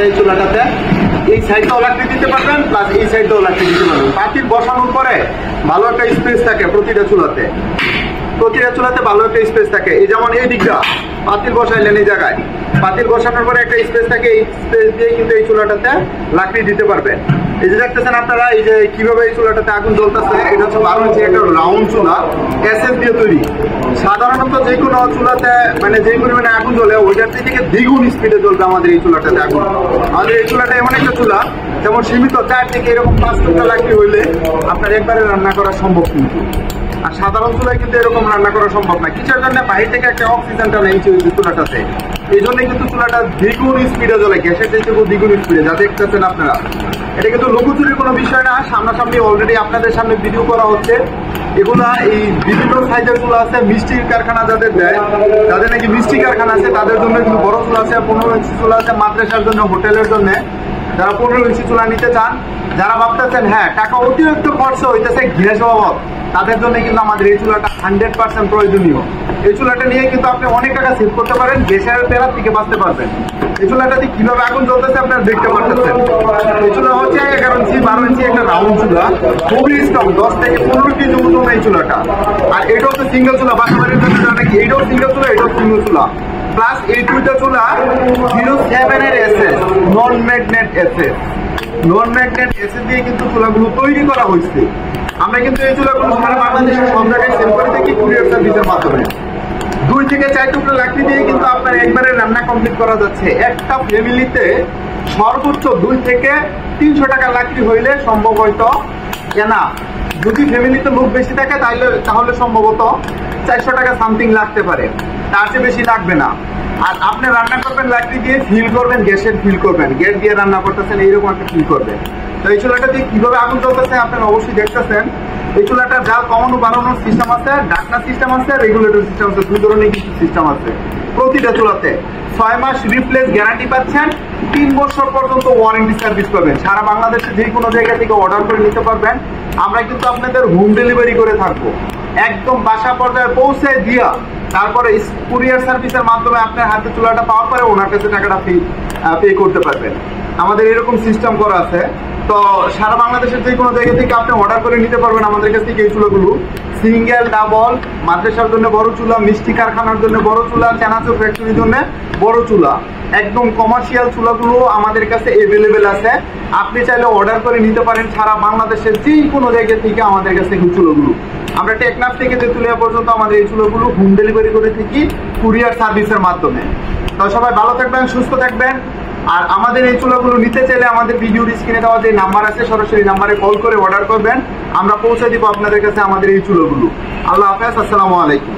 এই চুলাটাতে এই সাইডটাও লাকড়ি দিতে পারবেন, প্লাস এই সাইডটাও লাকড়ি দিতে পারবেন। পাতিল বসানোর পরে ভালো একটা স্পেস থাকে প্রতিটা চুলাতে ভালো একটা স্পেস থাকে। এই যেমন এই দিকটা পাতিল বসাইলেন, এই জায়গায় পাতিল বসানোর পরে একটা স্পেস থাকে, এই স্পেস দিয়ে কিন্তু এই চুলাটাতে লাকড়ি দিতে পারবেন। এই যে দেখতেছেন আপনারা, এই যে কিভাবে এই চুলাটাতে আগুন জ্বলতেছে, এটা হচ্ছে 12 ইঞ্চি একটা রাউন্ড চুলা, এসএস দিয়ে তৈরি। সাধারণত যে কোনো চুলাতে মানে যে পরিমাণে আগুন জ্বলে ওইটার থেকে দ্বিগুণ স্পিডে জ্বলবে আমাদের এই চুলাটাতে আগুন। আমাদের এই চুলাটা এমন একটা চুলা যেমন সীমিত 4 থেকে এরকম 5 লাকড়ি হইলে আপনার একবারে রান্না করা সম্ভব, কিন্তু আর সাধারণ চুলায় কিন্তু এরকম রান্না করা সম্ভব না। কিছুর জন্য বাইরে থেকে একটা অক্সিজেনটা নেই চুলাটাতে, এই জন্য কিন্তু চুলাটা দ্বিগুণ স্পিডে জ্বলে, গ্যাসের থেকে দ্বিগুণ স্পিডে, যা দেখতেছেন আপনারা। এটা কিন্তু লুকোচুরির কোনো বিষয় না, সামনাসামনি অলরেডি আপনাদের সামনে ভিডিও করা হচ্ছে। এগুলা এই বিভিন্ন সাইজের চুলা আছে, মিষ্টির কারখানা যাদের দেয়, যাদের নাকি মিষ্টি কারখানা আছে তাদের জন্য কিন্তু বড় চুলা আছে, 15 ইঞ্চি চুলা আছে, মাদ্রাসার জন্য, হোটেলের জন্য যারা 15 ইঞ্চি চুলা নিতে চান, যারা ভাবতেছেন হ্যাঁ টাকা অতিরিক্ত খরচ হইতেছে গ্যাস বাবদ, তাদের জন্য কিন্তু আমাদের এই চুলাটা 100% প্রয়োজনীয়। এই চুলাটা নিয়ে কিন্তু আপনি অনেক টাকা সেভ করতে পারেন, গ্যাসের তেলার থেকে বাঁচতে পারবেন। এই চুলাটাতে কিভাবে আগুন জ্বলতেছে আপনারা দেখতে পাচ্ছেন। এই চুলা হচ্ছে 11 ইঞ্চি 12 ইঞ্চি একটা রাউন্ড চুলা, খুবই স্ট্রং, 10 থেকে 15 কেজি ওজন এই চুলাটা। আর এটা হচ্ছে সিঙ্গেল চুলা, বাসাবাড়ির জন্য নাকি এইটাও সিঙ্গেল চুলা, এটাও সিঙ্গেল চুলা। প্লাস এই দুইটা চুলা 07 এর এসএস, নন ম্যাগনেট এসএস, দিয়ে কিন্তু চুলাগুলো তৈরি করা হয়েছে। আমরা কিন্তু এই চুলাগুলো সারা বাংলাদেশে সব জায়গায় সেল করে থাকি কুরিয়ার সার্ভিসের মাধ্যমে। 2 থেকে 4 টুকরো লাকড়ি দিয়ে কিন্তু আপনার একবারে রান্না কমপ্লিট করা যাচ্ছে। একটা ফ্যামিলিতে সর্বোচ্চ 2 থেকে 300 টাকা লাকড়ি হইলে সম্ভব হয়তো না, যদি ফ্যামিলিতে লোক বেশি থাকে তাহলে সম্ভবত 400 টাকা সামথিং লাগতে পারে, তার চেয়ে বেশি লাগবে না। আর আপনি রান্না করবেন লাকড়ি দিয়ে, ফিল করবেন, গ্যাসের ফিল করবেন, গ্যাস দিয়ে রান্না করতেছেন এইরকম একটা ফিল করবেন। তো এই চুলাটা দিয়ে কিভাবে আগুন জ্বলতেছে আপনারা অবশ্যই দেখতেছেন। এই চুলাটার জাল কমানো বাড়ানোর সিস্টেম আছে, ঢাকনা সিস্টেম আছে, রেগুলেটর সিস্টেম আছে, 2 ধরনের কিছু সিস্টেম আছে প্রতিটা চুলাতে। 6 মাস রিপ্লেস গ্যারান্টি পাচ্ছেন, 3 বছর পর্যন্ত ওয়ারেন্টি সার্ভিস পাবেন। সারা বাংলাদেশে যে কোনো জায়গা থেকে অর্ডার করে নিতে পারবেন। আমরা কিন্তু আপনাদের হোম ডেলিভারি করে থাকবো, একদম বাসা পর্যায়ে পৌঁছে দিয়া তারপরে কুরিয়ার সার্ভিসের মাধ্যমে আপনার হাতে চুলাটা পাওয়ার পরে ওনার কাছে টাকাটা পে করতে পারবেন। আমাদের এরকম সিস্টেম করা আছে। তো সারা বাংলাদেশের যে কোনো জায়গা থেকে আপনি অর্ডার করে নিতে পারবেন আমাদের কাছ থেকে এই চুলাগুলো। সিঙ্গেল, ডাবল, মাদ্রাসার জন্য বড় চুলা, মিষ্টি কারখানার জন্য বড় চুলা, চানাচুর ফ্যাক্টরির জন্য বড় চুলা, একদম কমার্শিয়াল চুলাগুলো আমাদের কাছে এভেলেবেল আছে। আপনি চাইলে অর্ডার করে নিতে পারেন সারা বাংলাদেশের যে কোনো জায়গা থেকে আমাদের কাছে এই চুলাগুলো। আমরা টেকনাফ থেকে তেতুলিয়া পর্যন্ত আমাদের এই চুলাগুলো হোম ডেলিভারি করে থাকি কুরিয়ার সার্ভিসের মাধ্যমে। তো সবাই ভালো থাকবেন, সুস্থ থাকবেন। আর আমাদের এই চুলাগুলো নিতে চাইলে আমাদের ভিডিওর স্ক্রিনে দেওয়া যে নাম্বার আছে সরাসরি নাম্বারে কল করে অর্ডার করবেন, আমরা পৌঁছে দিব আপনাদের কাছে আমাদের এই চুলাগুলো। আল্লাহ হাফেজ, আসসালামু আলাইকুম।